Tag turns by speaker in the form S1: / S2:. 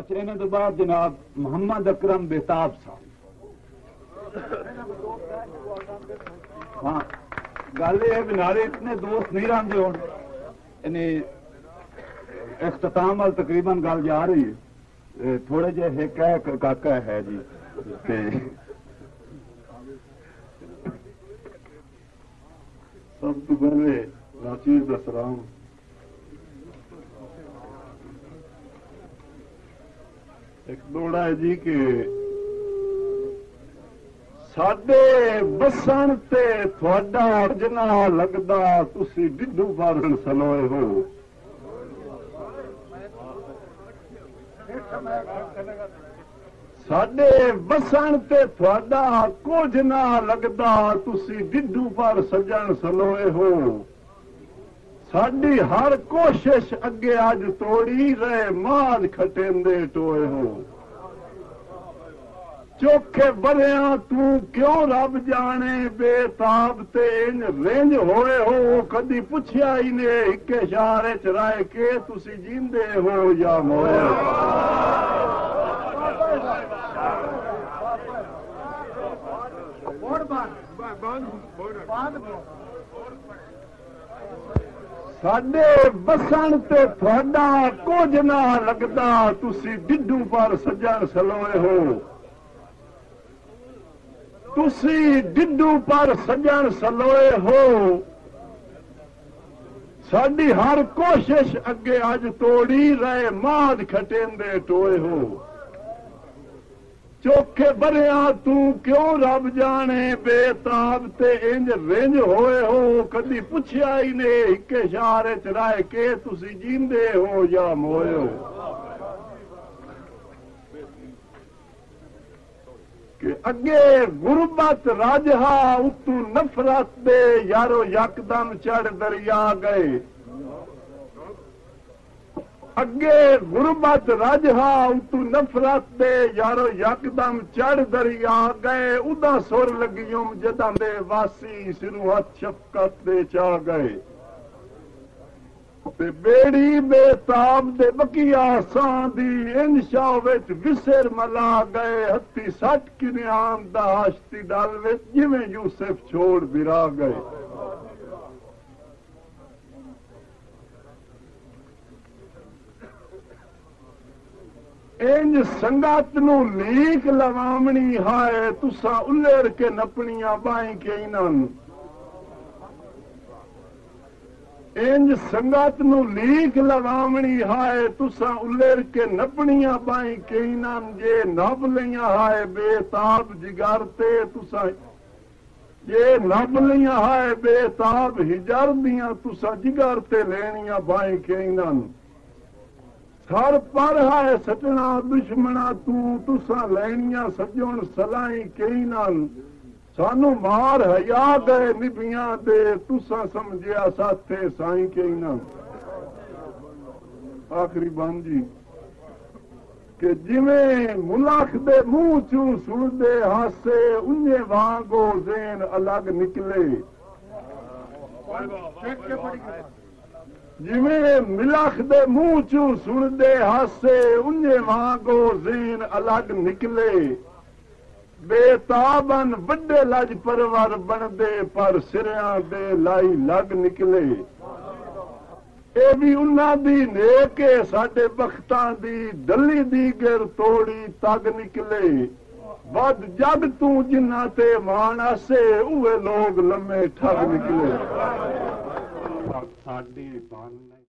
S1: اچھا انہوں تو بعد جناب محمد اکرم بیتاب صاحب ہاں گل یہ بنارے اتنے دوست نہیں رہتے ہوں یعنی اختتام وال تقریباً گل جا رہی ہے تھوڑے جہ ایک ہے کاکا ہے جی سب تو پہلے ناچیز کا سلام ایک دوڑا ہے جی کہ ساڈے بسن تے تھوڑا جنا لگدا تسی ڈڈو بارن سلوئے ہو ساڈے بسن تے تھوڑا کچھ نہ لگدا تسی ڈڈو پر سجن سلوئے ہو ساڈی ہر کوشش اگے اج توڑی رہے مال کھٹیندے ٹوئے ہو چوکھے بریاں تو کیوں رب جانے بے تاب تے رنج ہوئے ہو کدی پوچھیا ہی نے ایک اشارے چ رائے کے تسی جیندے ہو یا موئے ساڈے بسن تے تھوڑا کچھ نہ لگدا تسی ڈڈو پر سجن سلوئے ہو تسی ڈڈو پر سجن سلوئے ہو ساڈی ہر کوشش اگے اج توڑی رہے ماد کھٹیندے ٹوئے ہو چوکھے بریاں تو کیوں رب جانے بے تاب تے انج رنج ہوئے ہو کدی پوچھیا ہی نے ایک اشارے چ رائے کے تسی جیندے ہو یا موئے ہو کہ اگے غربت راجہا اتو نفرت دے یارو یکدم چڑھ دریا گئے اگے غربت راجہا اتو نفرت دے یارو یکدم چڑھ دریا گئے ادا سر لگیوں جداں دے واسی سروحت شفقت دے چاہ گئے تے بیڑی بے تاب دے بکیا سان دی انشاء وچ وسر ملا گئے ہتھی سٹ کنیام دا ہاشتی ڈال وچ جویں یوسف چھوڑ برا گئے انج سنگت نو لیک لوامنی ہائے تساں الڑ کے نپنیاں بائیں کے انہاں انج سنگت نو لیک لوامنی ہائے تساں الڑ کے نپنیاں بائیں کے انہاں جے نب لیاں ہائے بے تاب جگر تے تساں جے نب لیاں ہائے بے تاب ہجر دیاں تساں جگر تے لینیاں بائیں کے انہاں سر پر ہے سٹنا دشمنا تساں لینیاں سجن سلائیں کئی نال سانو مار ہیا گئے نبیاں دے تساں سمجھیا ساتھے سائیں کئی نال آخری بان جی کہ جویں ملاخ دے منہ چوں سن دے ہاسے انجے وانگو زین الگ نکلے جویں ملاخ دے منہ چوں سن دے ہاسے انجے وانگو زین الگ نکلے بے تابن وڈے لج پرور بن دے پر سریاں دے لائی لگ نکلے اے بھی انہاں دی نیکے ساڈے بختاں دی ڈلی دی گر توڑی تگ نکلے ود جگ تو جنہ تے مان آسے اوے لوگ لمے ٹھگ نکلے ساڈی بان